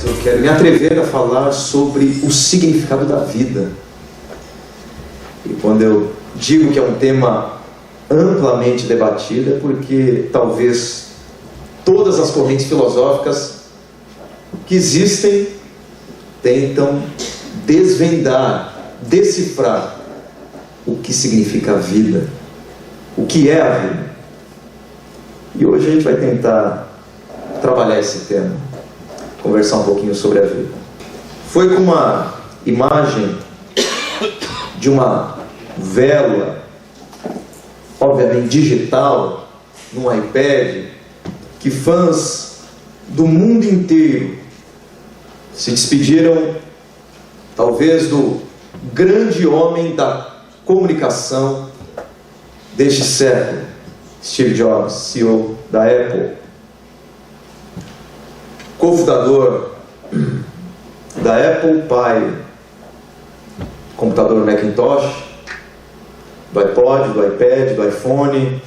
eu quero me atrever a falar sobre o significado da vida. E quando eu digo que é um tema amplamente debatido, é porque talvez todas as correntes filosóficas que existem tentam desvendar, decifrar o que significa a vida, o que é a vida. E hoje a gente vai tentar trabalhar esse tema, conversar um pouquinho sobre a vida. Foi com uma imagem de uma vela, obviamente digital, num iPad, que fãs do mundo inteiro se despediram, talvez, do grande homem da comunicação deste século, Steve Jobs, CEO da Apple, cofundador da Apple, pai do computador Macintosh, do iPod, do iPad, do iPhone,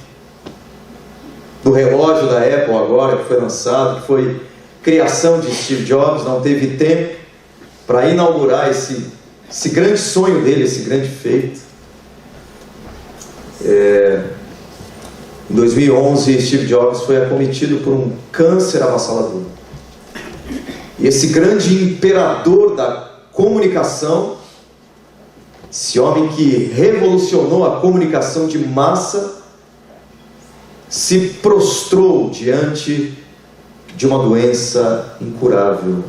do relógio da Apple agora, que foi lançado, que foi criação de Steve Jobs. Não teve tempo para inaugurar esse grande sonho dele, esse grande feito. Em 2011, Steve Jobs foi acometido por um câncer avassalador. E esse grande imperador da comunicação, esse homem que revolucionou a comunicação de massa, se prostrou diante de uma doença incurável.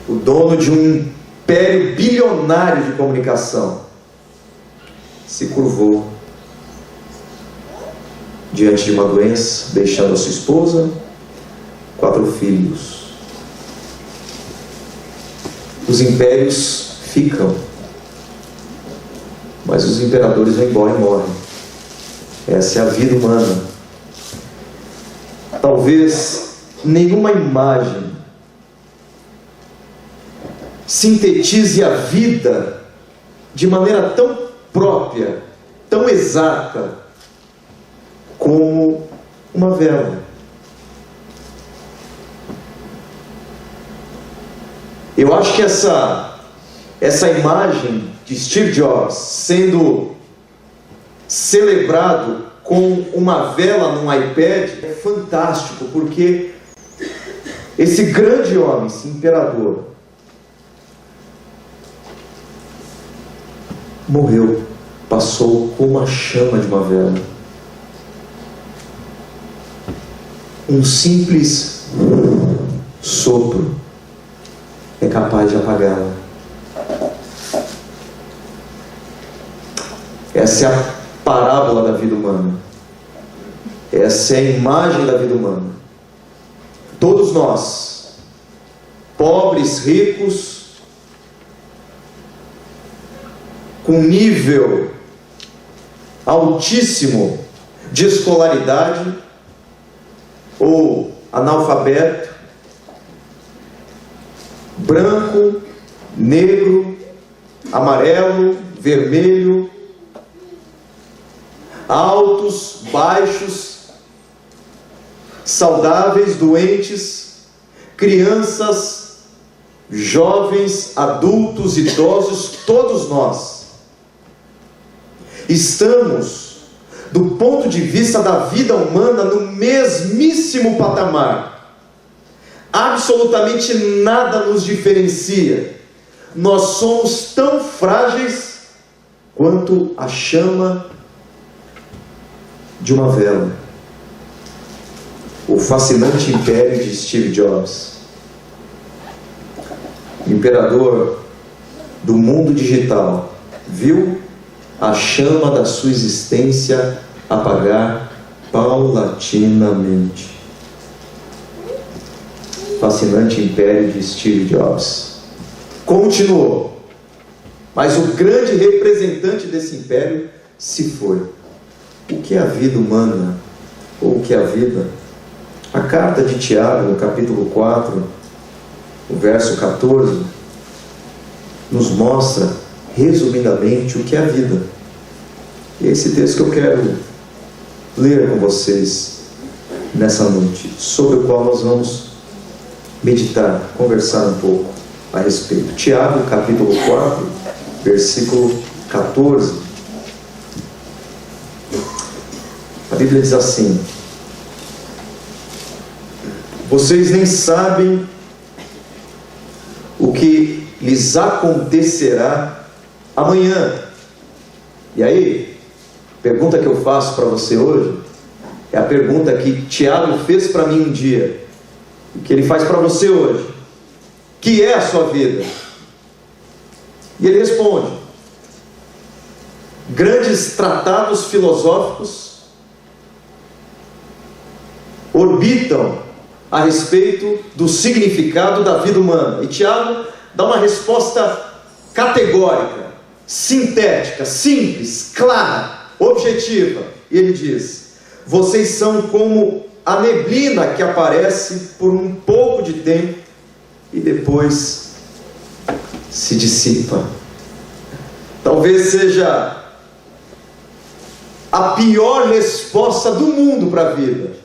O dono de um império bilionário de comunicação se curvou diante de uma doença, deixando a sua esposa, 4 filhos. Os impérios ficam, mas os imperadores vão embora e morrem. Essa é a vida humana. Talvez nenhuma imagem sintetize a vida de maneira tão própria, tão exata, como uma vela. Eu acho que essa imagem de Steve Jobs sendo celebrado com uma vela num iPad é fantástico, porque esse grande homem, esse imperador, morreu, passou como a chama de uma vela. Um simples sopro é capaz de apagá-la. Essa é a parábola da vida humana. Essa é a imagem da vida humana. Todos nós, pobres, ricos, com nível altíssimo de escolaridade ou analfabeto, branco, negro, amarelo, vermelho, altos, baixos, saudáveis, doentes, crianças, jovens, adultos, idosos, todos nós estamos, do ponto de vista da vida humana, no mesmíssimo patamar. Absolutamente nada nos diferencia. Nós somos tão frágeis quanto a chama de uma vela. O fascinante império de Steve Jobs, imperador do mundo digital, viu a chama da sua existência apagar paulatinamente. Fascinante império de Steve Jobs. Continuou, mas o grande representante desse império se foi. O que é a vida humana? Ou o que é a vida? A carta de Tiago, no capítulo 4, o verso 14, nos mostra resumidamente o que é a vida. E esse texto que eu quero ler com vocês nessa noite, sobre o qual nós vamos meditar, conversar um pouco a respeito. Tiago, capítulo 4, versículo 14. A Bíblia diz assim: vocês nem sabem o que lhes acontecerá amanhã. E aí, a pergunta que eu faço para você hoje é a pergunta que Tiago fez para mim um dia, e que ele faz para você hoje: que é a sua vida? E ele responde: grandes tratados filosóficos orbitam a respeito do significado da vida humana. E Tiago dá uma resposta categórica, sintética, simples, clara, objetiva. E ele diz: vocês são como a neblina que aparece por um pouco de tempo e depois se dissipa. Talvez seja a pior resposta do mundo para a vida,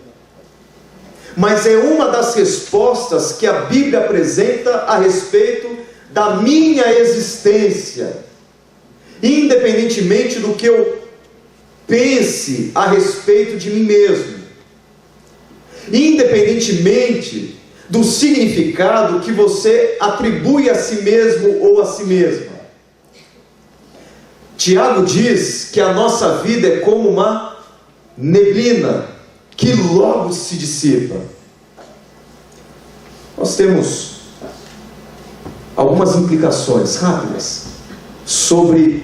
mas é uma das respostas que a Bíblia apresenta a respeito da minha existência, independentemente do que eu pense a respeito de mim mesmo, independentemente do significado que você atribui a si mesmo ou a si mesma. Tiago diz que a nossa vida é como uma neblina que logo se dissipa. Nós temos algumas implicações rápidas sobre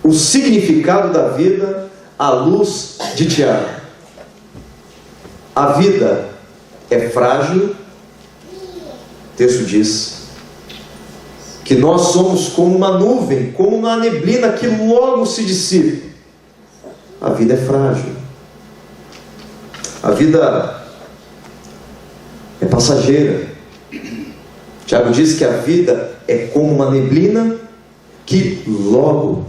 o significado da vida à luz de Tiago. A vida é frágil. O texto diz que nós somos como uma nuvem, como uma neblina que logo se dissipa. A vida é frágil. A vida é passageira. Tiago diz que a vida é como uma neblina que logo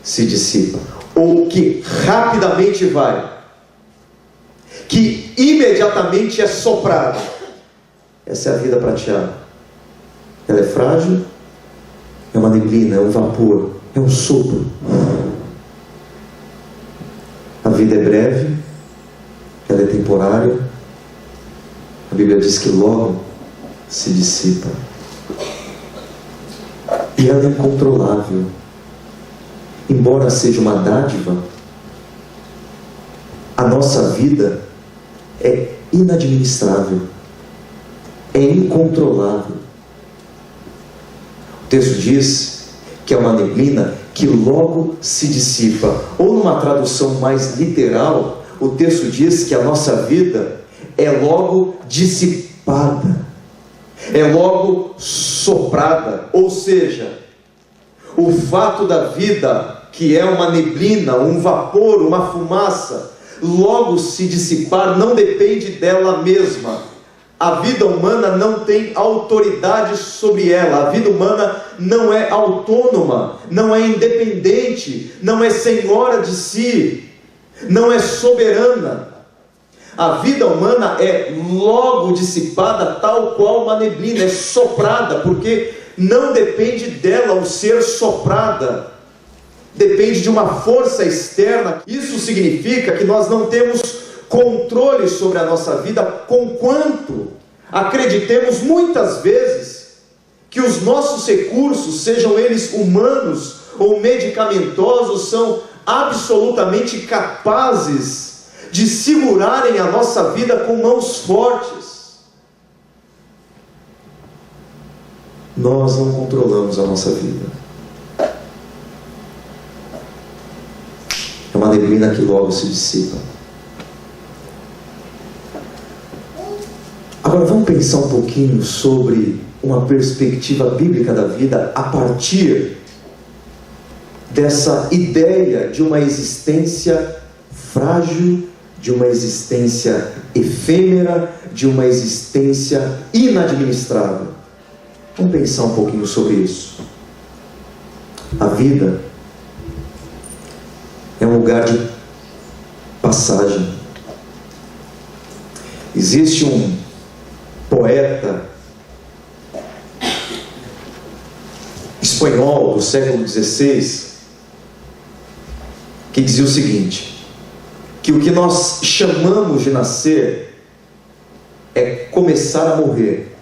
se dissipa, ou que rapidamente vai, que imediatamente é soprada. Essa é a vida para Tiago. Ela é frágil, é uma neblina, é um vapor, é um sopro. A vida é breve, ela é temporária. A Bíblia diz que logo se dissipa. E ela é incontrolável. Embora seja uma dádiva, a nossa vida é inadministrável, é incontrolável. O texto diz que é uma neblina que logo se dissipa. Ou numa tradução mais literal, o texto diz que a nossa vida é logo dissipada, é logo soprada. Ou seja, o fato da vida, que é uma neblina, um vapor, uma fumaça, logo se dissipar, não depende dela mesma. A vida humana não tem autoridade sobre ela. A vida humana não é autônoma, não é independente, não é senhora de si, não é soberana. A vida humana é logo dissipada, tal qual uma neblina, é soprada, porque não depende dela o ser soprada, depende de uma força externa. Isso significa que nós não temos controle sobre a nossa vida, conquanto acreditemos muitas vezes que os nossos recursos, sejam eles humanos ou medicamentosos, são absolutamente capazes de segurarem a nossa vida com mãos fortes. Nós não controlamos a nossa vida. É uma neblina que logo se dissipa. Agora vamos pensar um pouquinho sobre uma perspectiva bíblica da vida a partir dessa ideia de uma existência frágil, de uma existência efêmera, de uma existência inadministrável. Vamos pensar um pouquinho sobre isso. A vida é um lugar de passagem. Existe poeta espanhol do século XVI, que dizia o seguinte: que o que nós chamamos de nascer é começar a morrer.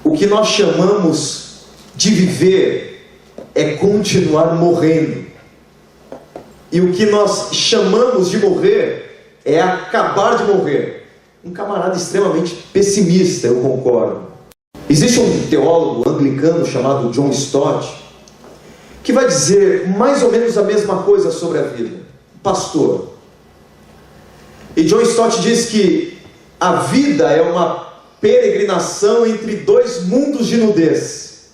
O que nós chamamos de viver é continuar morrendo. E o que nós chamamos de morrer é acabar de morrer. Um camarada extremamente pessimista, eu concordo. Existe um teólogo anglicano chamado John Stott, que vai dizer mais ou menos a mesma coisa sobre a vida. Pastor. E John Stott diz que a vida é uma peregrinação entre dois mundos de nudez.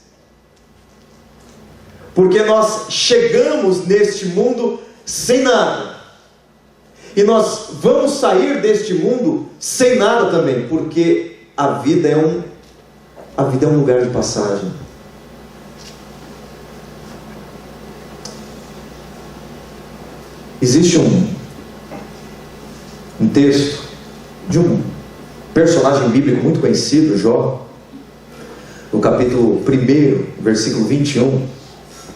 Porque nós chegamos neste mundo sem nada. E nós vamos sair deste mundo sem nada também. Porque a vida é um lugar de passagem. Existe um texto de um personagem bíblico muito conhecido, Jó, no capítulo 1, versículo 21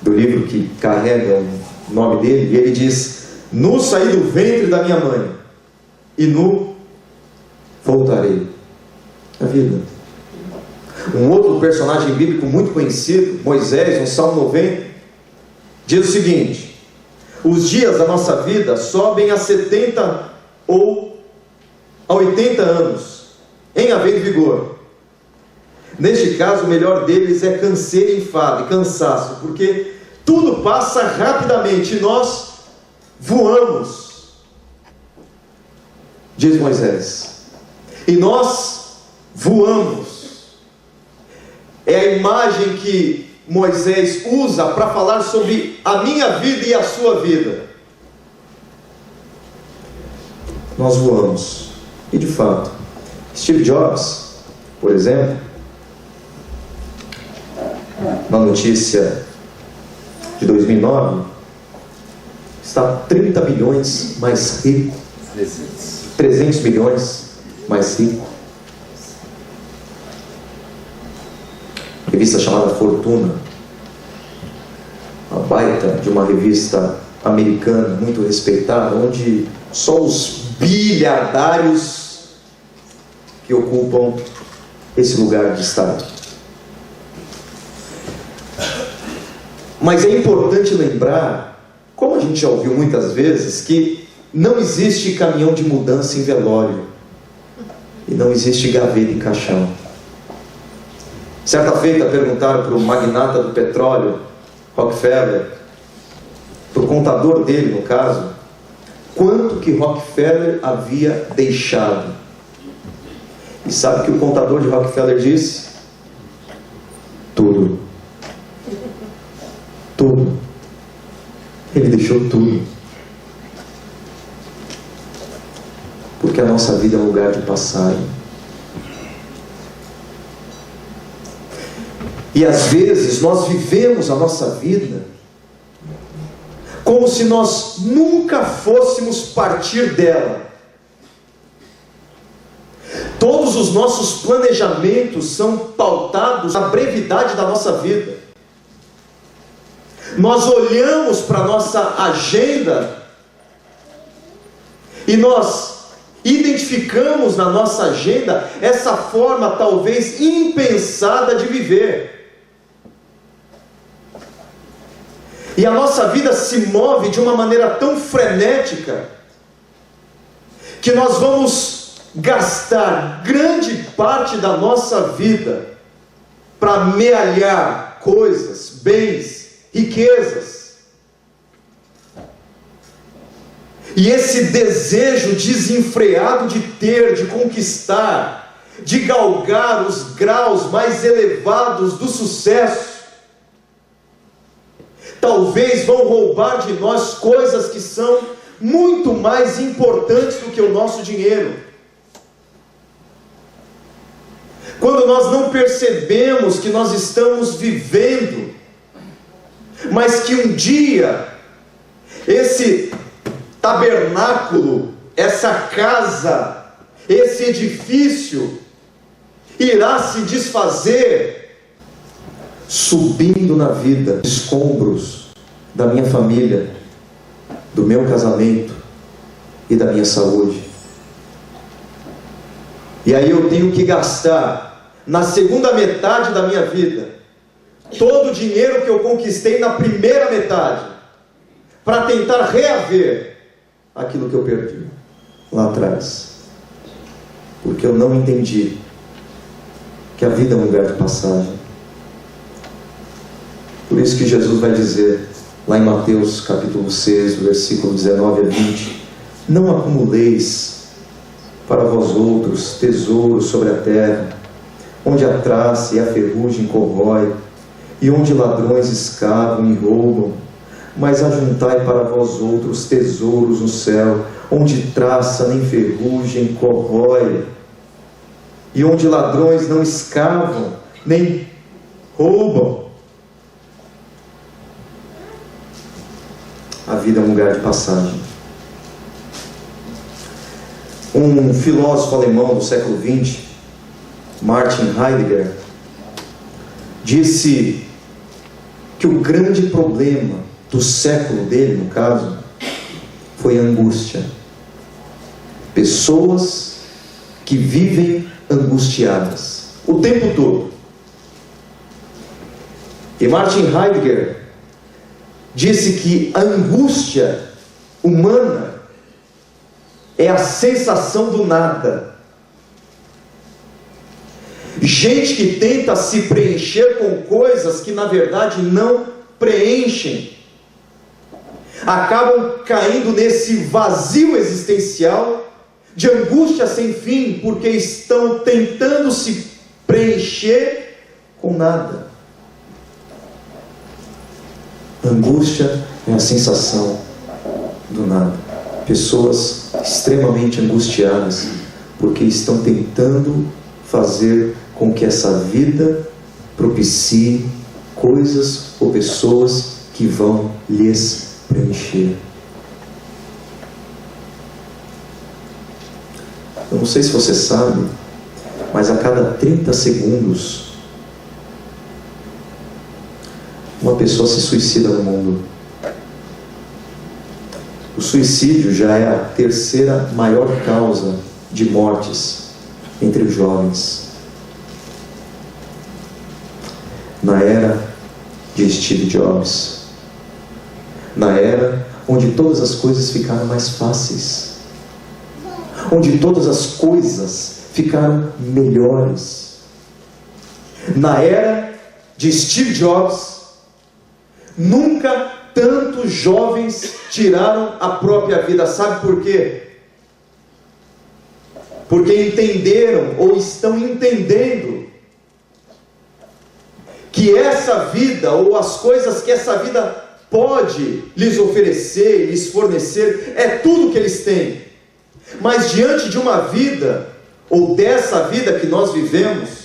do livro que carrega o nome dele, e ele diz: nu saí do ventre da minha mãe, e nu voltarei. A vida. Um outro personagem bíblico muito conhecido, Moisés, no Salmo 90, diz o seguinte: os dias da nossa vida sobem a 70 ou a 80 anos, em havendo vigor. Neste caso, o melhor deles é canseiro e enfado, e cansaço, porque tudo passa rapidamente e nós voamos, diz Moisés. E nós voamos. É a imagem que Moisés usa para falar sobre a minha vida e a sua vida. Nós voamos. E de fato, Steve Jobs, por exemplo, uma notícia de 2009, está 30 milhões mais rico, 300 milhões mais rico. Revista chamada Fortuna, uma baita de uma revista americana muito respeitada, onde só os bilhardários que ocupam esse lugar de destaque. Mas é importante lembrar, como a gente já ouviu muitas vezes, que não existe caminhão de mudança em velório e não existe gaveta em caixão. Certa feita perguntaram para o magnata do petróleo, Rockefeller, para o contador dele no caso, quanto que Rockefeller havia deixado. E sabe o que o contador de Rockefeller disse? Tudo. Tudo. Ele deixou tudo. Porque a nossa vida é um lugar de passagem. E às vezes nós vivemos a nossa vida como se nós nunca fôssemos partir dela. Todos os nossos planejamentos são pautados na brevidade da nossa vida. Nós olhamos para a nossa agenda e nós identificamos na nossa agenda essa forma talvez impensada de viver. E a nossa vida se move de uma maneira tão frenética que nós vamos gastar grande parte da nossa vida para amealhar coisas, bens, riquezas. E esse desejo desenfreado de ter, de conquistar, de galgar os graus mais elevados do sucesso, talvez vão roubar de nós coisas que são muito mais importantes do que o nosso dinheiro. Quando nós não percebemos que nós estamos vivendo, mas que um dia esse tabernáculo, essa casa, esse edifício irá se desfazer, subindo na vida, escombros da minha família, do meu casamento e da minha saúde. E aí eu tenho que gastar, na segunda metade da minha vida, todo o dinheiro que eu conquistei na primeira metade, para tentar reaver aquilo que eu perdi lá atrás, porque eu não entendi que a vida é um lugar de passagem. Por isso que Jesus vai dizer lá em Mateus capítulo 6, versículo 19 a 20: não acumuleis para vós outros tesouros sobre a terra, onde a traça e a ferrugem corrói, e onde ladrões escavam e roubam, mas ajuntai para vós outros tesouros no céu, onde traça nem ferrugem corrói, e onde ladrões não escavam nem roubam. A vida é um lugar de passagem. Um filósofo alemão do século XX, Martin Heidegger, disse que o grande problema do século dele, no caso, foi a angústia. Pessoas que vivem angustiadas o tempo todo. E Martin Heidegger disse que a angústia humana é a sensação do nada. Gente que tenta se preencher com coisas que na verdade não preenchem, acabam caindo nesse vazio existencial de angústia sem fim, porque estão tentando se preencher com nada. Angústia é a sensação do nada. Pessoas extremamente angustiadas porque estão tentando fazer com que essa vida propicie coisas ou pessoas que vão lhes preencher. Eu não sei se você sabe, mas a cada 30 segundos uma pessoa se suicida no mundo. O suicídio já é a terceira maior causa de mortes entre os jovens. Na era de Steve Jobs, na era onde todas as coisas ficaram mais fáceis, onde todas as coisas ficaram melhores, na era de Steve Jobs, nunca tantos jovens tiraram a própria vida. Sabe por quê? Porque entenderam ou estão entendendo que essa vida, ou as coisas que essa vida pode lhes oferecer, lhes fornecer, é tudo que eles têm. Mas diante de uma vida, ou dessa vida que nós vivemos,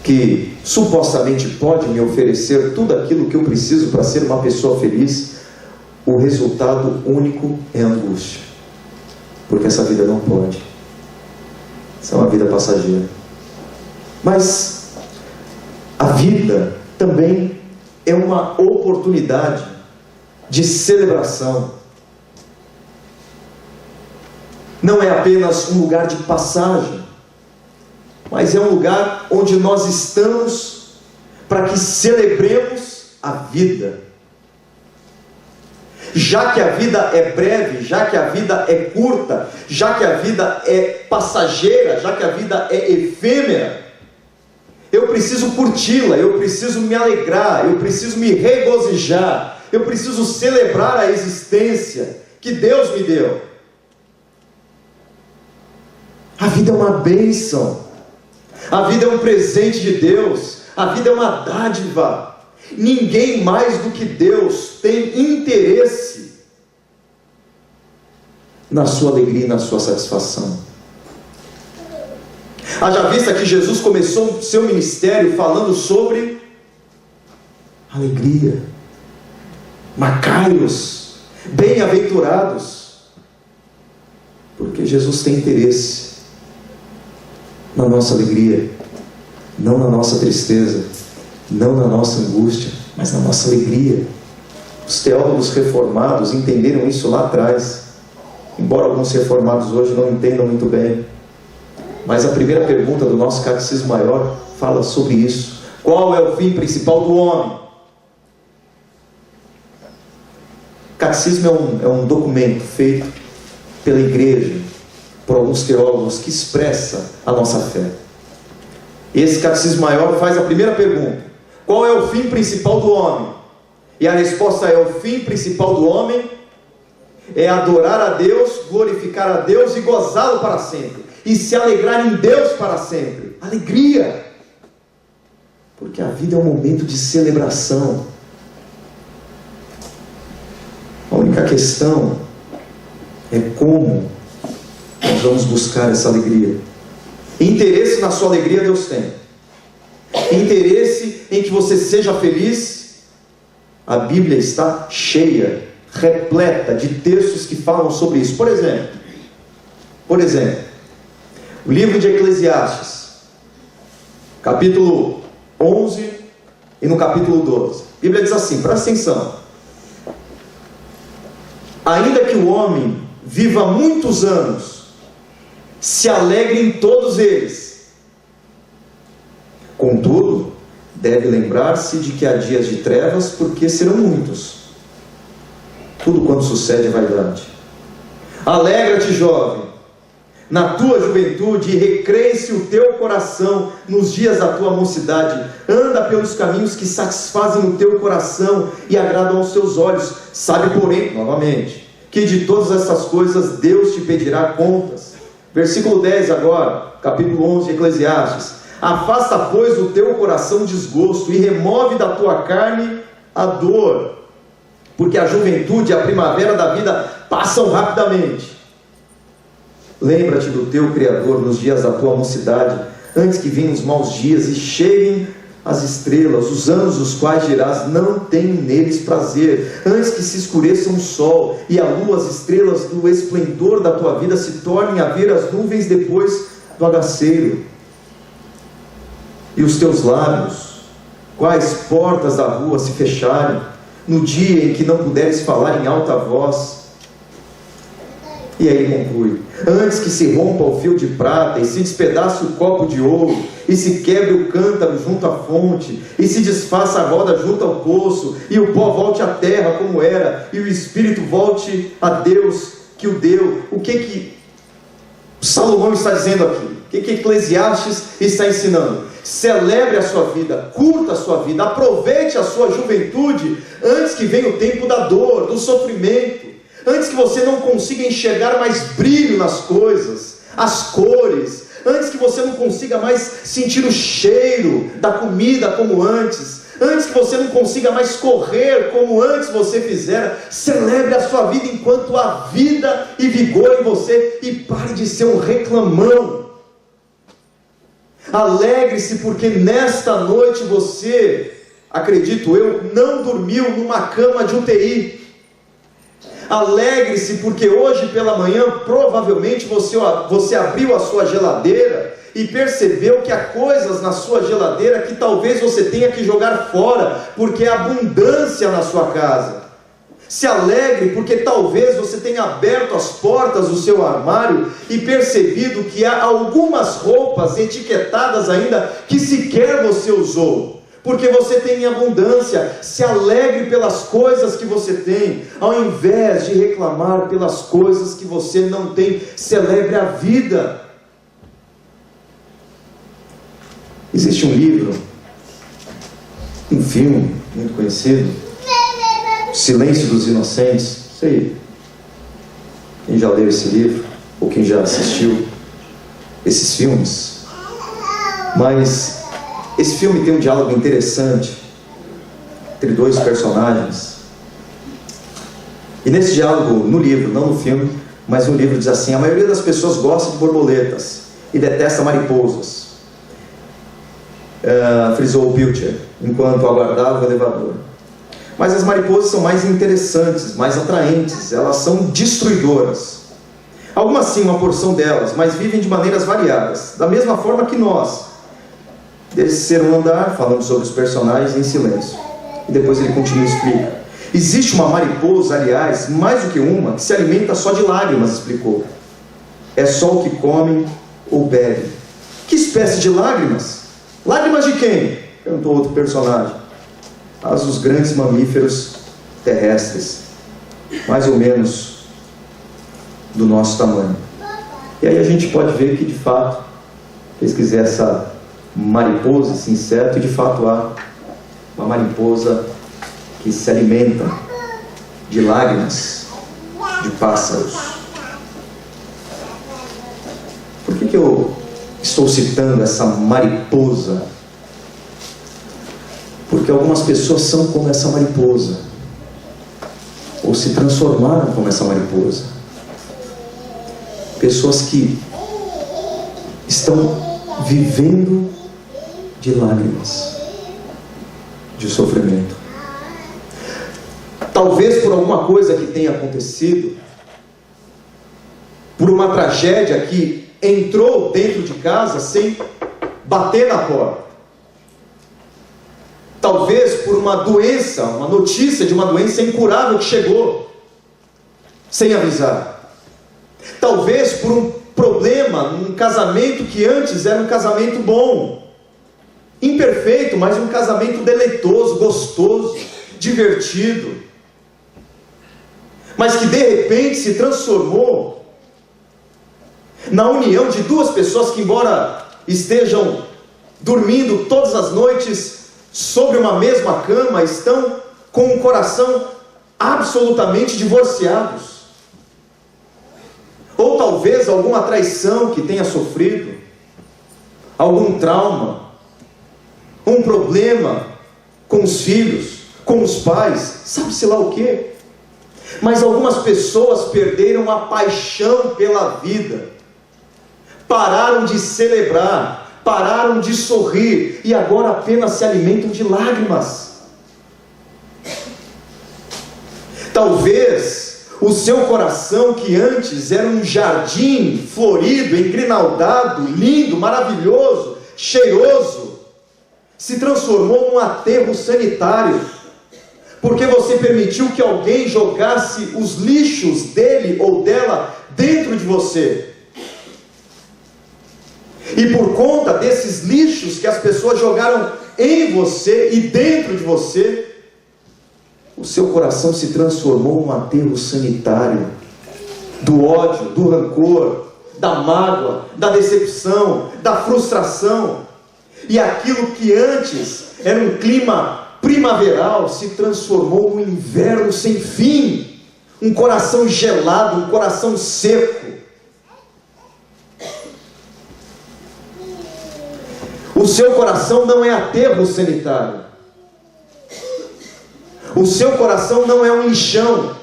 que supostamente pode me oferecer tudo aquilo que eu preciso para ser uma pessoa feliz, o resultado único é a angústia, porque essa vida não pode. Essa é uma vida passageira. Mas a vida também é uma oportunidade de celebração. Não é apenas um lugar de passagem, mas é um lugar onde nós estamos para que celebremos a vida. Já que a vida é breve, já que a vida é curta, já que a vida é passageira, já que a vida é efêmera, eu preciso curti-la, eu preciso me alegrar, eu preciso me regozijar, eu preciso celebrar a existência que Deus me deu. A vida é uma bênção, a vida é um presente de Deus, a vida é uma dádiva. Ninguém mais do que Deus tem interesse na sua alegria e na sua satisfação. Haja vista que Jesus começou o seu ministério falando sobre alegria, macários, bem-aventurados, porque Jesus tem interesse na nossa alegria, não na nossa tristeza, não na nossa angústia, mas na nossa alegria. Os teólogos reformados entenderam isso lá atrás, embora alguns reformados hoje não entendam muito bem. Mas a primeira pergunta do nosso Catecismo Maior fala sobre isso. Qual é o fim principal do homem? O Catecismo é um documento feito pela igreja, por alguns teólogos, que expressa a nossa fé. Esse Catecismo Maior faz a primeira pergunta: qual é o fim principal do homem? E a resposta é: o fim principal do homem é adorar a Deus, glorificar a Deus e gozá-lo para sempre, e se alegrar em Deus para sempre. Alegria! Porque a vida é um momento de celebração. A única questão é como nós vamos buscar essa alegria. Interesse na sua alegria Deus tem. Interesse em que você seja feliz, a Bíblia está cheia, repleta de textos que falam sobre isso. Por exemplo, o livro de Eclesiastes, capítulo 11 e no capítulo 12. A Bíblia diz assim, presta atenção: ainda que o homem viva muitos anos, se alegre em todos eles. Contudo, deve lembrar-se de que há dias de trevas, porque serão muitos. Tudo quanto sucede é vaidade. Alegra-te, jovem, na tua juventude, e recreie-se o teu coração nos dias da tua mocidade. Anda pelos caminhos que satisfazem o teu coração e agradam aos teus olhos. Sabe, porém, novamente, que de todas essas coisas Deus te pedirá contas. Versículo 10 agora, capítulo 11 de Eclesiastes: afasta, pois, do teu coração desgosto, e remove da tua carne a dor, porque a juventude e a primavera da vida passam rapidamente. Lembra-te do teu Criador nos dias da tua mocidade, antes que venham os maus dias e cheguem as estrelas, os anos os quais dirás: não tenho neles prazer, antes que se escureça o sol e a lua, as estrelas do esplendor da tua vida se tornem a ver as nuvens depois do agaceiro. E os teus lábios, quais portas da rua se fecharem, no dia em que não puderes falar em alta voz. E aí ele conclui: antes que se rompa o fio de prata, e se despedace o copo de ouro, e se quebre o cântaro junto à fonte, e se desfaça a roda junto ao poço, e o pó volte à terra como era, e o espírito volte a Deus que o deu. O que Salomão está dizendo aqui? O que Eclesiastes está ensinando? Celebre a sua vida, curta a sua vida, aproveite a sua juventude, antes que venha o tempo da dor, do sofrimento, antes que você não consiga enxergar mais brilho nas coisas, as cores, antes que você não consiga mais sentir o cheiro da comida como antes, antes que você não consiga mais correr como antes você fizera. Celebre a sua vida enquanto há vida e vigor em você, e pare de ser um reclamão. Alegre-se porque nesta noite você, acredito eu, não dormiu numa cama de UTI. Alegre-se porque hoje pela manhã provavelmente você abriu a sua geladeira e percebeu que há coisas na sua geladeira que talvez você tenha que jogar fora, porque há abundância na sua casa. Se alegre porque talvez você tenha aberto as portas do seu armário e percebido que há algumas roupas etiquetadas ainda que sequer você usou, porque você tem em abundância. Se alegre pelas coisas que você tem, ao invés de reclamar pelas coisas que você não tem. Celebre a vida. Existe um livro, um filme muito conhecido, Silêncio dos Inocentes. Não sei quem já leu esse livro ou quem já assistiu esses filmes, mas esse filme tem um diálogo interessante entre dois personagens. E nesse diálogo, no livro, não no filme, mas no livro, diz assim: a maioria das pessoas gosta de borboletas e detesta mariposas, frisou o Pilcher enquanto aguardava o elevador. Mas as mariposas são mais interessantes, mais atraentes, elas são destruidoras. Algumas sim, uma porção delas, mas vivem de maneiras variadas, da mesma forma que nós. Desceram andar, falando sobre os personagens em silêncio. E depois ele continua e explica. Existe uma mariposa, aliás, mais do que uma, que se alimenta só de lágrimas, explicou. É só o que come ou bebe. Que espécie de lágrimas? Lágrimas de quem? Perguntou outro personagem. As dos grandes mamíferos terrestres, mais ou menos do nosso tamanho. E aí a gente pode ver que de fato, pesquisar essa mariposa, esse inseto, e de fato há uma mariposa que se alimenta de lágrimas de pássaros. Por que eu estou citando essa mariposa? Porque algumas pessoas são como essa mariposa, ou se transformaram como essa mariposa. Pessoas que estão vivendo de lágrimas, de sofrimento. Talvez por alguma coisa que tenha acontecido, por uma tragédia que entrou dentro de casa sem bater na porta. Talvez por uma doença, uma notícia de uma doença incurável que chegou sem avisar. Talvez por um problema num casamento que antes era um casamento bom, imperfeito, mas um casamento deleitoso, gostoso, divertido, mas que de repente se transformou na união de duas pessoas que, embora estejam dormindo todas as noites sobre uma mesma cama, estão com o coração absolutamente divorciados. Ou talvez alguma traição que tenha sofrido, algum trauma, um problema com os filhos, com os pais, sabe-se lá o quê? Mas algumas pessoas perderam a paixão pela vida, pararam de celebrar, pararam de sorrir e agora apenas se alimentam de lágrimas. Talvez o seu coração, que antes era um jardim florido, engrinaldado, lindo, maravilhoso, cheiroso, se transformou num aterro sanitário, porque você permitiu que alguém jogasse os lixos dele ou dela dentro de você. E por conta desses lixos que as pessoas jogaram em você e dentro de você, o seu coração se transformou num aterro sanitário do ódio, do rancor, da mágoa, da decepção, da frustração. E aquilo que antes era um clima primaveral se transformou num inverno sem fim, um coração gelado, um coração seco. O seu coração não é aterro sanitário. O seu coração não é um lixão.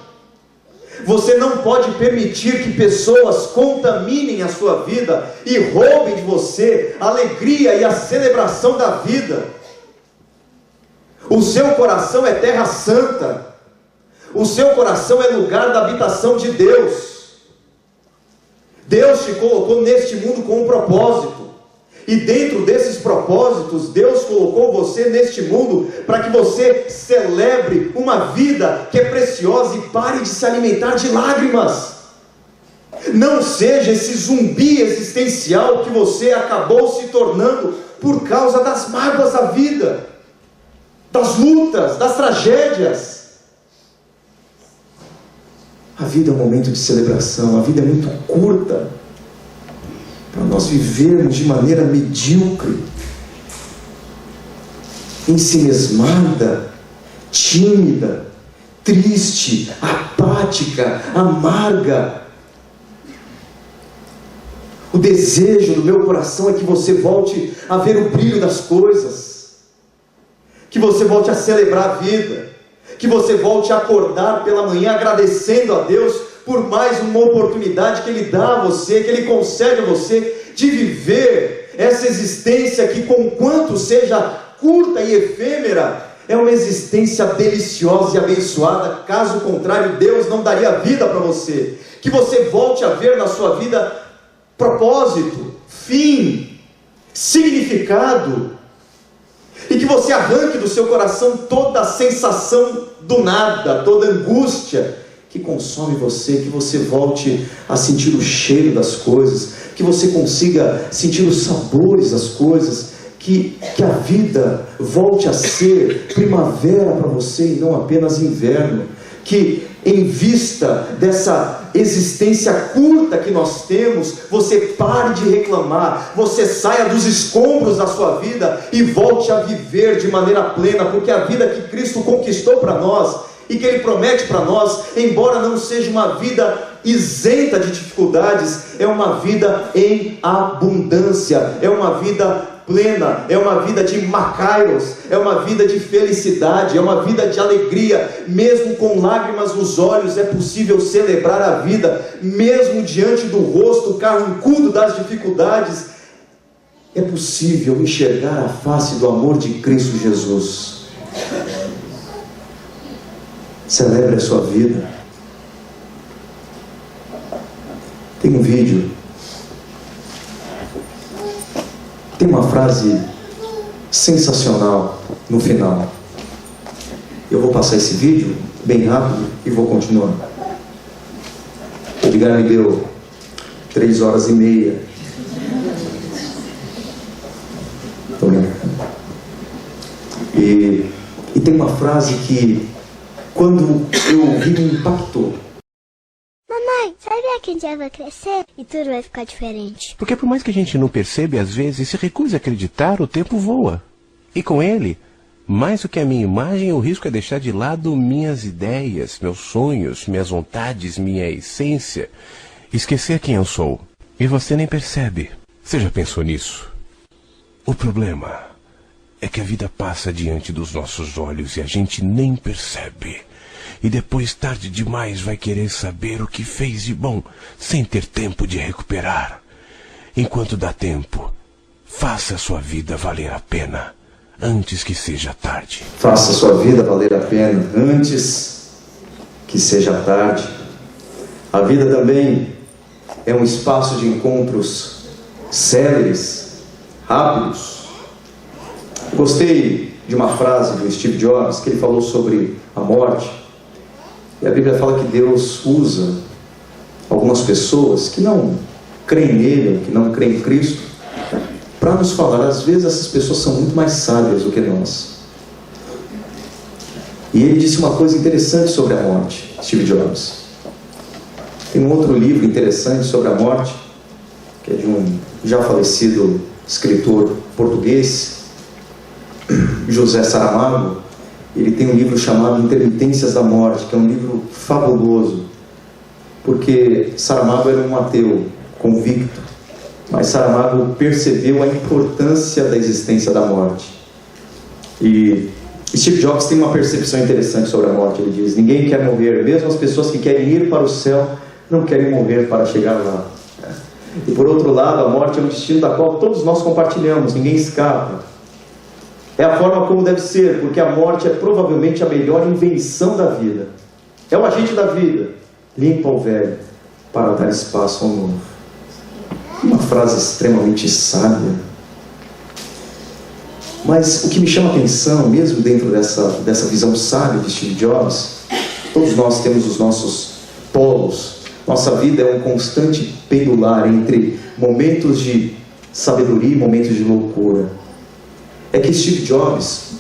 Você não pode permitir que pessoas contaminem a sua vida e roubem de você a alegria e a celebração da vida. O seu coração é terra santa. O seu coração é lugar da habitação de Deus. Deus te colocou neste mundo com um propósito. E dentro desses propósitos, Deus colocou você neste mundo para que você celebre uma vida que é preciosa e pare de se alimentar de lágrimas. Não seja esse zumbi existencial que você acabou se tornando por causa das mágoas da vida, das lutas, das tragédias. A vida é um momento de celebração, a vida é muito curta para nós vivermos de maneira medíocre, ensimesmada, tímida, triste, apática, amarga. O desejo do meu coração é que você volte a ver o brilho das coisas, que você volte a celebrar a vida, que você volte a acordar pela manhã agradecendo a Deus por mais uma oportunidade que Ele dá a você, que Ele concede a você, de viver essa existência que, conquanto seja curta e efêmera, é uma existência deliciosa e abençoada. Caso contrário, Deus não daria vida para você. Que você volte a ver na sua vida propósito, fim, significado. E que você arranque do seu coração toda a sensação do nada, toda a angústia que consome você, que você volte a sentir o cheiro das coisas, que você consiga sentir os sabores das coisas, que a vida volte a ser primavera para você e não apenas inverno, que em vista dessa existência curta que nós temos, você pare de reclamar, você saia dos escombros da sua vida e volte a viver de maneira plena, porque a vida que Cristo conquistou para nós e que Ele promete para nós, embora não seja uma vida isenta de dificuldades, é uma vida em abundância, é uma vida plena, é uma vida de makairos, é uma vida de felicidade, é uma vida de alegria. Mesmo com lágrimas nos olhos é possível celebrar a vida, mesmo diante do rosto carrancudo das dificuldades é possível enxergar a face do amor de Cristo Jesus. Celebre a sua vida. Tem um vídeo, tem uma frase sensacional no final. Eu vou passar esse vídeo bem rápido e vou continuar. O Edgar me deu 3h30. Tô brincando. E tem uma frase que, quando eu ouvi, me impactou. Mamãe, sabia que a gente vai crescer e tudo vai ficar diferente? Porque por mais que a gente não perceba, às vezes se recusa a acreditar, o tempo voa. E com ele, mais do que a minha imagem, o risco é deixar de lado minhas ideias, meus sonhos, minhas vontades, minha essência. Esquecer quem eu sou. E você nem percebe. Você já pensou nisso? O problema é que a vida passa diante dos nossos olhos e a gente nem percebe. E depois, tarde demais, vai querer saber o que fez de bom, sem ter tempo de recuperar. Enquanto dá tempo, faça a sua vida valer a pena, antes que seja tarde. Faça a sua vida valer a pena, antes que seja tarde. A vida também é um espaço de encontros céleres, rápidos. Gostei de uma frase do Steve Jobs, que ele falou sobre a morte. E a Bíblia fala que Deus usa algumas pessoas que não creem nele, que não creem em Cristo, para nos falar. Às vezes essas pessoas são muito mais sábias do que nós. E ele disse uma coisa interessante sobre a morte, Steve Jobs. Tem um outro livro interessante sobre a morte, que é de um já falecido escritor português, José Saramago. Ele tem um livro chamado Intermitências da Morte, que é um livro fabuloso, porque Saramago era um ateu convicto, mas Saramago percebeu a importância da existência da morte. E Steve Jobs tem uma percepção interessante sobre a morte. Ele diz: ninguém quer morrer, mesmo as pessoas que querem ir para o céu não querem morrer para chegar lá. E por outro lado, a morte é um destino da qual todos nós compartilhamos, ninguém escapa. É a forma como deve ser, porque a morte é provavelmente a melhor invenção da vida. É o agente da vida. Limpa o velho para dar espaço ao novo. Uma frase extremamente sábia. Mas o que me chama a atenção, mesmo dentro dessa visão sábia de Steve Jobs, todos nós temos os nossos polos. Nossa vida é um constante pendular entre momentos de sabedoria e momentos de loucura. É que Steve Jobs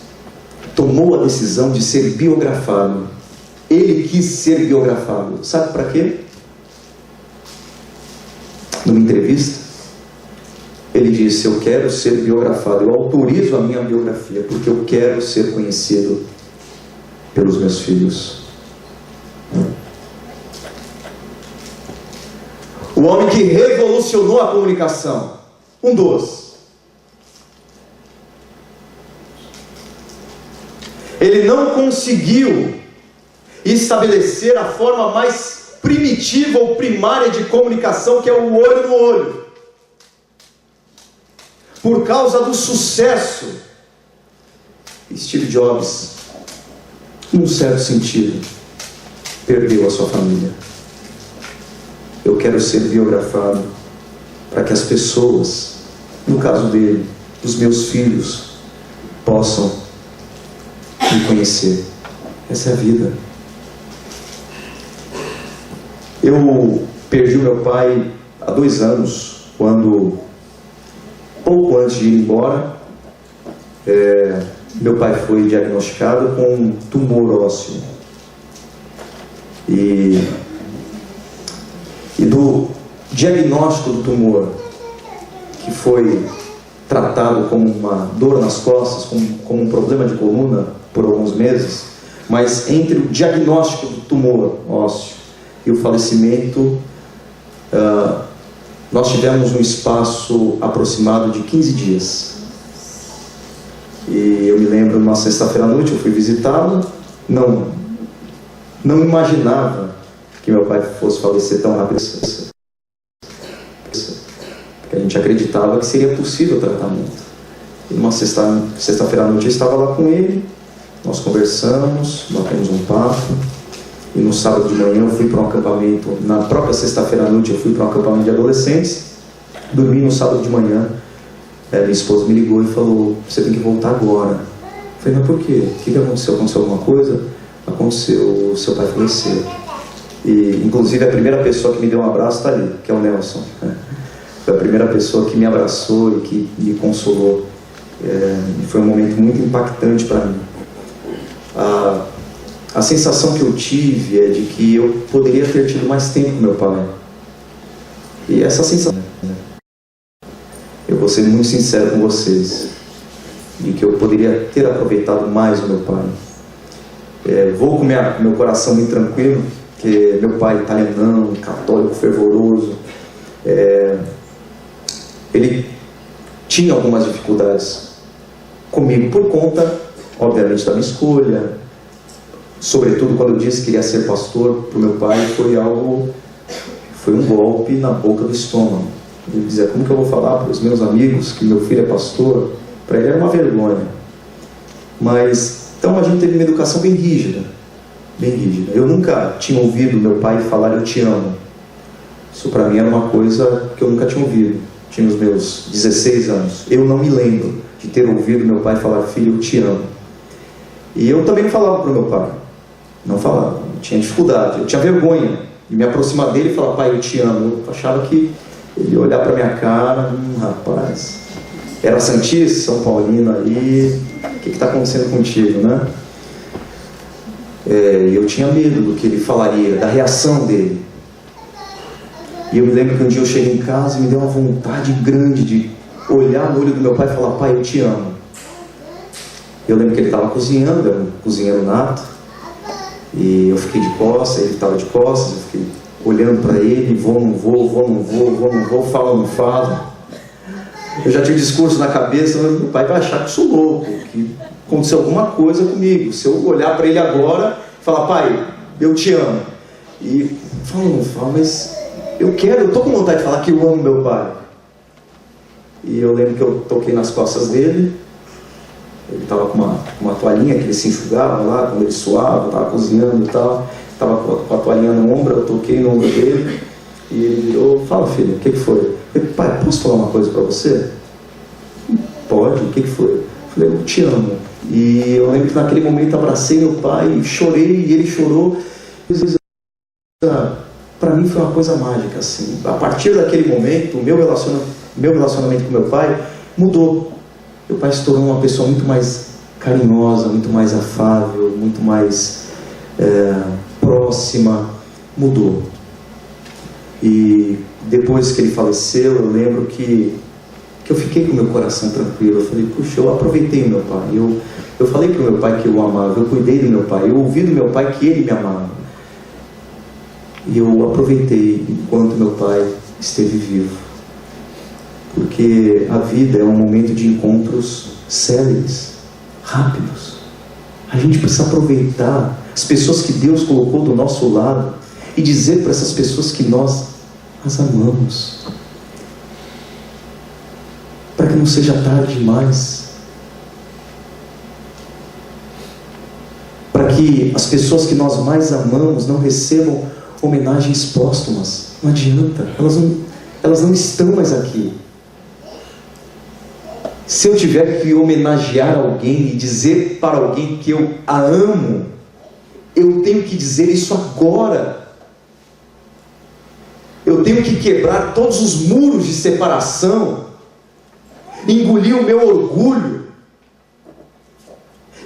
tomou a decisão de ser biografado. Ele quis ser biografado. Sabe para quê? Numa entrevista, ele disse: eu quero ser biografado, eu autorizo a minha biografia, porque eu quero ser conhecido pelos meus filhos. O homem que revolucionou a comunicação, um dos. Ele não conseguiu estabelecer a forma mais primitiva ou primária de comunicação, que é o olho no olho. Por causa do sucesso, Steve Jobs num certo sentido, perdeu a sua família. Eu quero ser biografado para que as pessoas, no caso dele, os meus filhos, possam me conhecer. Essa é a vida. Eu perdi o meu pai há 2 anos, quando, pouco antes de ir embora, meu pai foi diagnosticado com um tumor ósseo. E do diagnóstico do tumor, que foi tratado como uma dor nas costas, como um problema de coluna por alguns meses, mas entre o diagnóstico do tumor ósseo e o falecimento, nós tivemos um espaço aproximado de 15 dias. E eu me lembro, numa sexta-feira à noite, eu fui visitá-lo, não imaginava que meu pai fosse falecer tão rápido. Porque a gente acreditava que seria possível o tratamento. E numa sexta-feira à noite eu estava lá com ele, nós conversamos, batemos um papo, e no sábado de manhã eu fui para um acampamento, na própria sexta-feira à noite eu fui para um acampamento de adolescentes, dormi no sábado de manhã, minha esposa me ligou e falou: você tem que voltar agora. Eu falei: mas por quê? O que aconteceu? Aconteceu alguma coisa? Aconteceu, seu pai faleceu. E inclusive a primeira pessoa que me deu um abraço está ali, que é o Nelson. Foi a primeira pessoa que me abraçou e que me consolou. Foi um momento muito impactante para mim. A sensação que eu tive é de que eu poderia ter tido mais tempo com meu pai. E essa sensação, eu vou ser muito sincero com vocês, de que eu poderia ter aproveitado mais o meu pai. Vou com meu coração muito tranquilo, porque meu pai italianão, católico, fervoroso, ele tinha algumas dificuldades comigo por conta, obviamente, da minha escolha. Sobretudo quando eu disse que queria ser pastor, para o meu pai foi um golpe na boca do estômago. Ele dizia: como que eu vou falar para os meus amigos que meu filho é pastor? Para ele era uma vergonha. Mas, então a gente teve uma educação bem rígida. Bem rígida. Eu nunca tinha ouvido meu pai falar "eu te amo". Isso para mim era uma coisa que eu nunca tinha ouvido. Tinha os meus 16 anos. Eu não me lembro de ter ouvido meu pai falar: filho, eu te amo. E eu também não falava para o meu pai. Não falava. Eu tinha dificuldade. Eu tinha vergonha de me aproximar dele e falar: pai, eu te amo. Eu achava que ele ia olhar para minha cara: rapaz, era santista, São Paulino aí, o que está acontecendo contigo, né? Eu tinha medo do que ele falaria, da reação dele. E eu me lembro que um dia eu cheguei em casa e me deu uma vontade grande de olhar no olho do meu pai e falar: pai, eu te amo. Eu lembro que ele estava cozinhando, era um cozinheiro nato, e eu fiquei de costas, ele estava de costas, eu fiquei olhando para ele: vou, não vou, vou, não vou, vou, não vou, falo, não falo. Eu já tinha um discurso na cabeça: meu pai vai achar que eu sou louco, que aconteceu alguma coisa comigo. Se eu olhar para ele agora e falar: pai, eu te amo, e falo, não falo, mas eu estou com vontade de falar que eu amo meu pai. E eu lembro que eu toquei nas costas dele. Ele estava com uma toalhinha que ele se enxugava lá quando ele suava, estava cozinhando e tal. Estava com a toalhinha no ombro, eu toquei no ombro dele. E ele virou: fala, filho, o que foi? Eu falei: pai, posso falar uma coisa para você? Pode, o que foi? Eu falei: eu te amo. E eu lembro que naquele momento abracei meu pai, chorei e ele chorou. Para mim foi uma coisa mágica, assim. A partir daquele momento, o meu relacionamento com meu pai mudou. Meu pai se tornou uma pessoa muito mais carinhosa, muito mais afável, muito mais próxima. Mudou. E depois que ele faleceu, eu lembro que eu fiquei com o meu coração tranquilo. Eu falei: puxa, eu aproveitei o meu pai. Eu falei para o meu pai que eu o amava, eu cuidei do meu pai, eu ouvi do meu pai que ele me amava. E eu aproveitei enquanto meu pai esteve vivo. Porque a vida é um momento de encontros céleres, rápidos. A gente precisa aproveitar as pessoas que Deus colocou do nosso lado e dizer para essas pessoas que nós as amamos. Para que não seja tarde demais. Para que as pessoas que nós mais amamos não recebam homenagens póstumas. Não adianta, elas não estão mais aqui. Se eu tiver que homenagear alguém e dizer para alguém que eu a amo, eu tenho que dizer isso agora. Eu tenho que quebrar todos os muros de separação, engolir o meu orgulho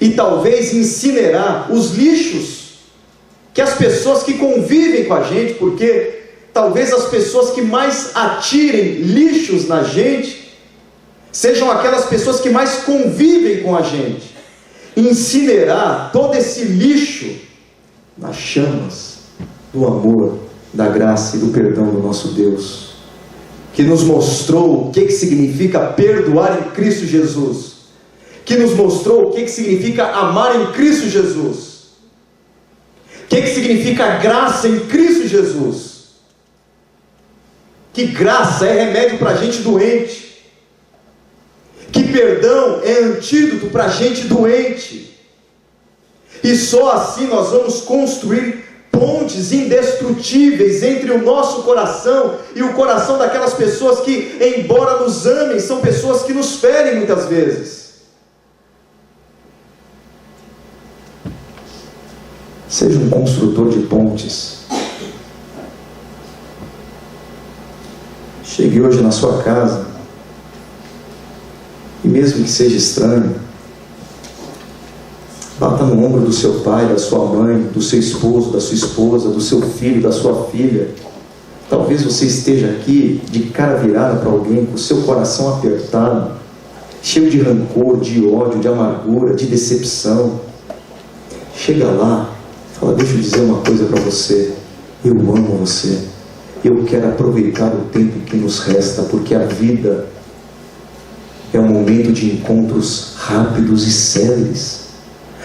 e talvez incinerar os lixos que as pessoas que convivem com a gente, porque talvez as pessoas que mais atirem lixos na gente sejam aquelas pessoas que mais convivem com a gente. Incinerar todo esse lixo nas chamas do amor, da graça e do perdão do nosso Deus, que nos mostrou o que significa perdoar em Cristo Jesus, que nos mostrou o que significa amar em Cristo Jesus, o que significa graça em Cristo Jesus. Que graça é remédio para gente doente, que perdão é antídoto para gente doente, e só assim nós vamos construir pontes indestrutíveis entre o nosso coração e o coração daquelas pessoas que, embora nos amem, são pessoas que nos ferem muitas vezes. Seja um construtor de pontes. Chegue hoje na sua casa, e mesmo que seja estranho, bata no ombro do seu pai, da sua mãe, do seu esposo, da sua esposa, do seu filho, da sua filha. Talvez você esteja aqui de cara virada para alguém, com o seu coração apertado, cheio de rancor, de ódio, de amargura, de decepção. Chega lá, fala: deixa eu dizer uma coisa para você, eu amo você, eu quero aproveitar o tempo que nos resta, porque a vida é um momento de encontros rápidos e céleres.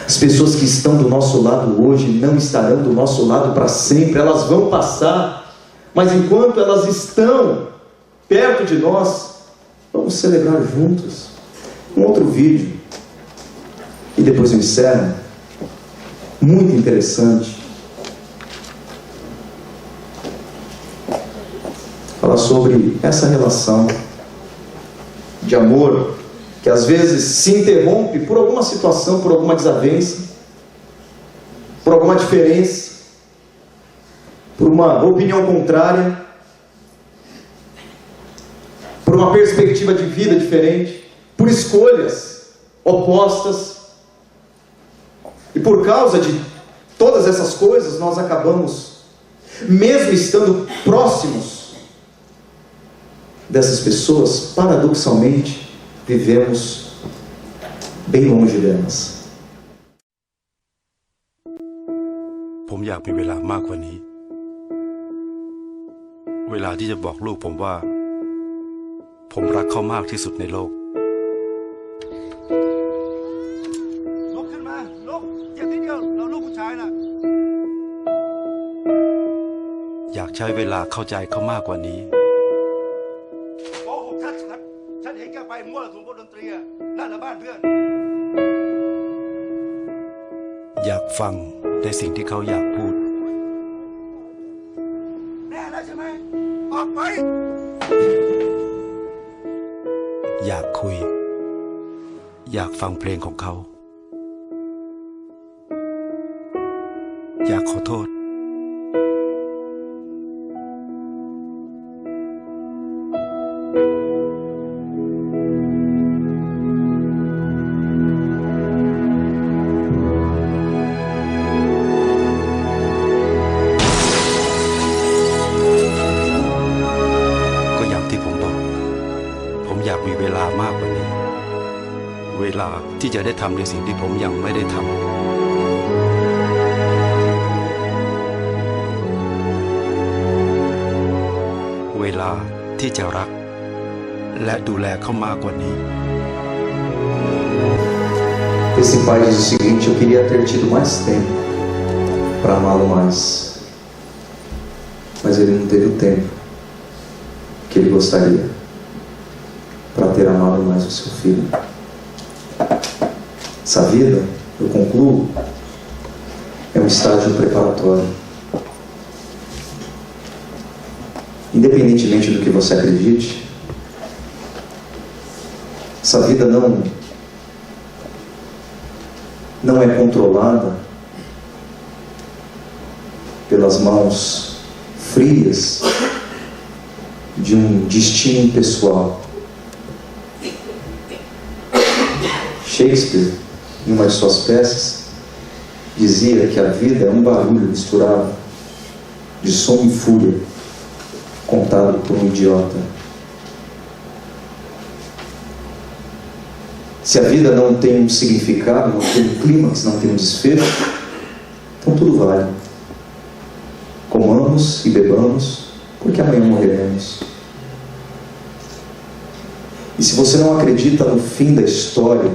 As pessoas que estão do nosso lado hoje não estarão do nosso lado para sempre, elas vão passar, mas enquanto elas estão perto de nós, vamos celebrar juntos. Um outro vídeo, e depois eu encerro, muito interessante, fala sobre essa relação de amor que às vezes se interrompe por alguma situação, por alguma desavença, por alguma diferença, por uma opinião contrária, por uma perspectiva de vida diferente, por escolhas opostas. E por causa de todas essas coisas, nós acabamos, mesmo estando próximos dessas pessoas, paradoxalmente, vivemos bem longe delas. ผมอยากมีเวลามากกว่านี้เวลาที่จะบอกลูกผมว่าผมรักเขามากที่สุดในโลกลุกขึ้นมาลุกเจ็บนิดเดียวเราลูกผู้ชายน่ะอยากใช้เวลาเข้าใจเขามากกว่านี้โกหกชัดๆฉันเห็นแกไปมั่วสุมวงดนตรีนั่นแหละบ้านเพื่อนอยากฟังในสิ่งที่เขาอยากพูดแน่แล้วใช่ไหมออกไปอยากคุยอยากฟังเพลงของเขาอยากขอโทษเวลาที่จะได้ทำในสิ่งที่ผมยังไม่ได้ทำเวลาที่จะรักและดูแลเขามากกว่านี้ Esse pai diz o seguinte: eu queria ter tido mais tempo para amá-lo mais, mas ele não teve o tempo que ele gostaria para ter amado mais o seu filho. Essa vida, eu concluo, é um estágio preparatório. Independentemente do que você acredite, essa vida não é controlada pelas mãos frias de um destino pessoal. Shakespeare, em uma de suas peças, dizia que a vida é um barulho misturado de som e fúria, contado por um idiota. Se a vida não tem um significado, não tem um clímax, não tem um desfecho, então tudo vale. Comamos e bebamos, porque amanhã morreremos. E se você não acredita no fim da história,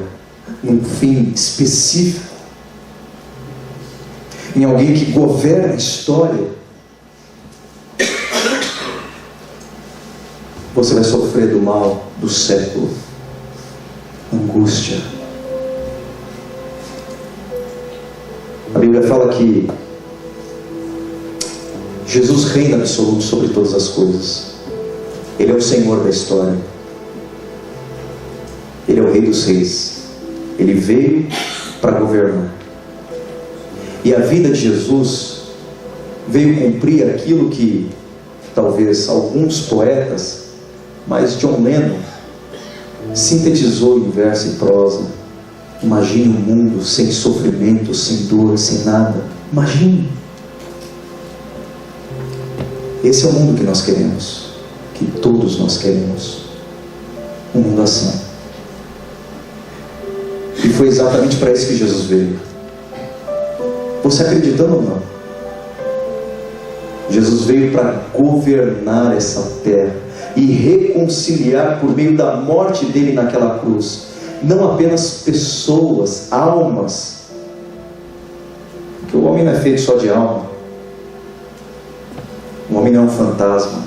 num fim específico, em alguém que governa a história, você vai sofrer do mal do século. Angústia. A Bíblia fala que Jesus reina absoluto sobre todas as coisas. Ele é o Senhor da história. Ele é o Rei dos Reis. Ele veio para governar. E a vida de Jesus veio cumprir aquilo que talvez alguns poetas, mas John Lennon sintetizou em verso e prosa. Imagine um mundo sem sofrimento, sem dor, sem nada. Imagine. Esse é o mundo que nós queremos, que todos nós queremos. Um mundo assim. E foi exatamente para isso que Jesus veio. Você acreditando ou não? Jesus veio para governar essa terra e reconciliar por meio da morte dele naquela cruz, não apenas pessoas, almas, porque o homem não é feito só de alma. O homem não é um fantasma.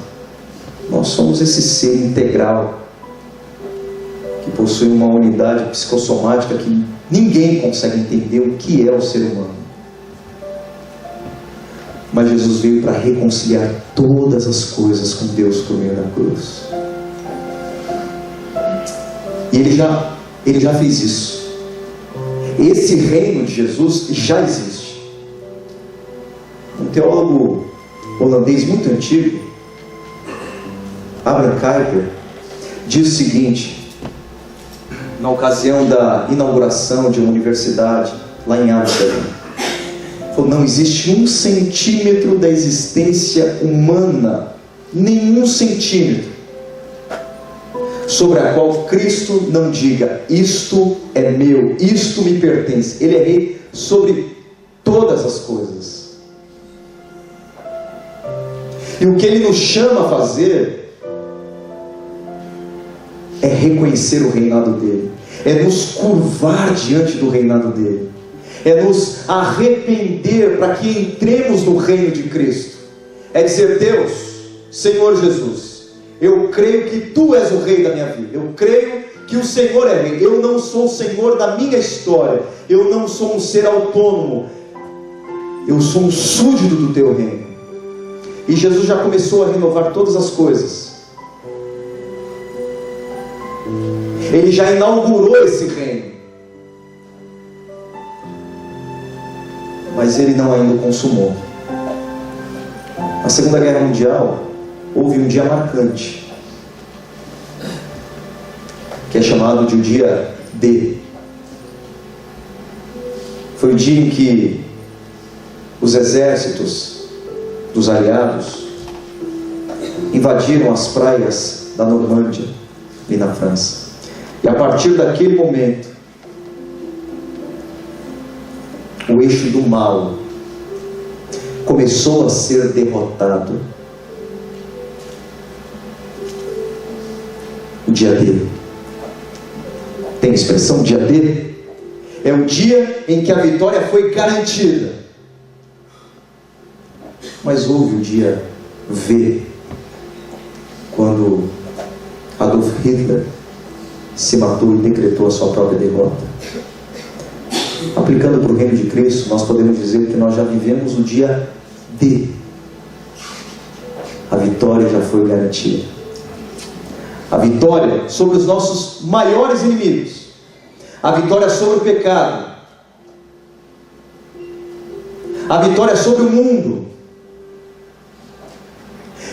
Nós somos esse ser integral que possui uma unidade psicossomática que ninguém consegue entender o que é o ser humano. Mas Jesus veio para reconciliar todas as coisas com Deus por meio da cruz. E ele já fez isso. Esse reino de Jesus já existe. Um teólogo holandês muito antigo, Abraham Kuyper, diz o seguinte, na ocasião da inauguração de uma universidade lá em Amsterdã: não existe 1 centímetro da existência humana, nenhum centímetro, sobre a qual Cristo não diga: isto é meu, isto me pertence. Ele é rei sobre todas as coisas. E o que ele nos chama a fazer é reconhecer o reinado dele, é nos curvar diante do reinado dele, é nos arrepender para que entremos no reino de Cristo. É dizer: Deus, Senhor Jesus, eu creio que Tu és o Rei da minha vida, eu creio que o Senhor é Rei, eu não sou o Senhor da minha história, eu não sou um ser autônomo, eu sou um súdito do Teu reino. E Jesus já começou a renovar todas as coisas. Ele já inaugurou esse reino, mas ele não ainda o consumou. Na Segunda Guerra Mundial houve um dia marcante, que é chamado de o dia D. Foi o dia em que os exércitos dos aliados invadiram as praias da Normândia, ali na França. E a partir daquele momento, o eixo do mal começou a ser derrotado. O dia D. Tem a expressão dia D? É o dia em que a vitória foi garantida. Mas houve o dia V, quando Adolf Hitler se matou e decretou a sua própria derrota. Aplicando para o reino de Cristo, nós podemos dizer que nós já vivemos o dia D. A vitória já foi garantida. A vitória sobre os nossos maiores inimigos. A vitória sobre o pecado. A vitória sobre o mundo.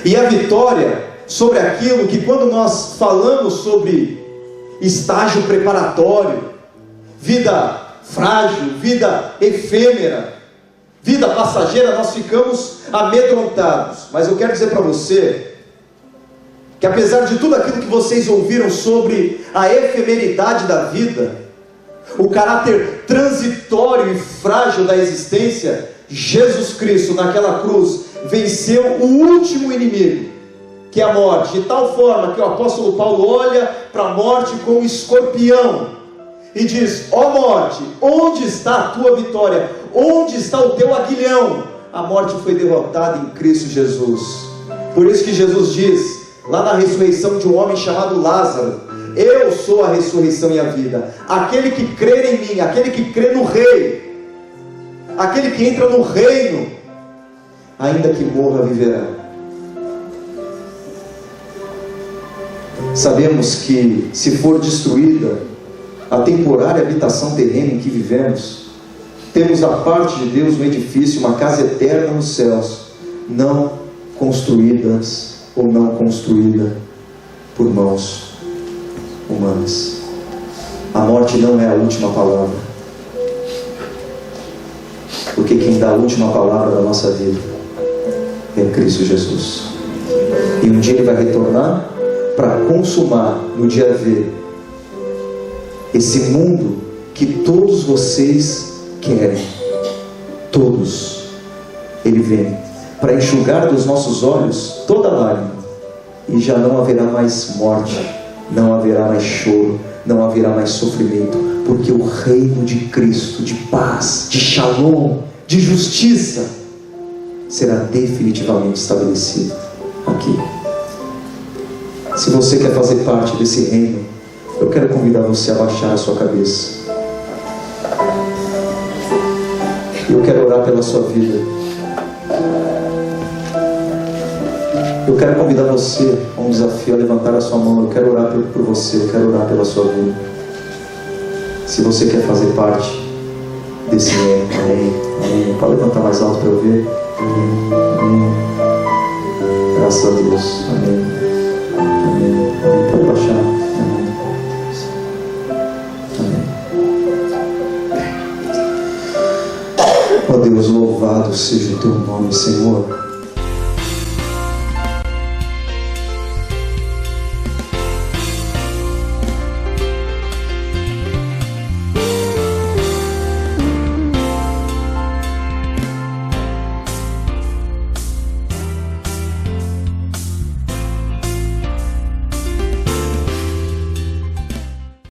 E a vitória sobre aquilo que, quando nós falamos sobre estágio preparatório, vida frágil, vida efêmera, vida passageira, nós ficamos amedrontados. Mas eu quero dizer para você que, apesar de tudo aquilo que vocês ouviram sobre a efemeridade da vida, o caráter transitório e frágil da existência, Jesus Cristo naquela cruz venceu o último inimigo, que é a morte, de tal forma que o apóstolo Paulo olha para a morte como um escorpião e diz: ó morte, onde está a tua vitória? Onde está o teu aguilhão? A morte foi derrotada em Cristo Jesus. Por isso que Jesus diz, lá na ressurreição de um homem chamado Lázaro: eu sou a ressurreição e a vida. Aquele que crer em mim, aquele que crê no Rei, aquele que entra no reino, ainda que morra, viverá. Sabemos que, se for destruída a temporária habitação terrena em que vivemos, temos da parte de Deus um edifício, uma casa eterna nos céus, não construídas ou não construída por mãos humanas. A morte não é a última palavra, porque quem dá a última palavra da nossa vida é Cristo Jesus. E um dia Ele vai retornar para consumar no dia V esse mundo que todos vocês querem. Todos. Ele vem para enxugar dos nossos olhos toda lágrima, e já não haverá mais morte, não haverá mais choro, não haverá mais sofrimento, porque o reino de Cristo, de paz, de shalom, de justiça, será definitivamente estabelecido aqui. Se você quer fazer parte desse reino, eu quero convidar você a baixar a sua cabeça. Eu quero orar pela sua vida. Eu quero convidar você a um desafio, a levantar a sua mão. Eu quero orar por você, eu quero orar pela sua vida. Se você quer fazer parte desse reino, amém, amém. Pode levantar mais alto para eu ver. Amém. Graças a Deus, amém. Amém. Amém. Pode baixar. Amém. Ó Deus, louvado seja o teu nome, Senhor.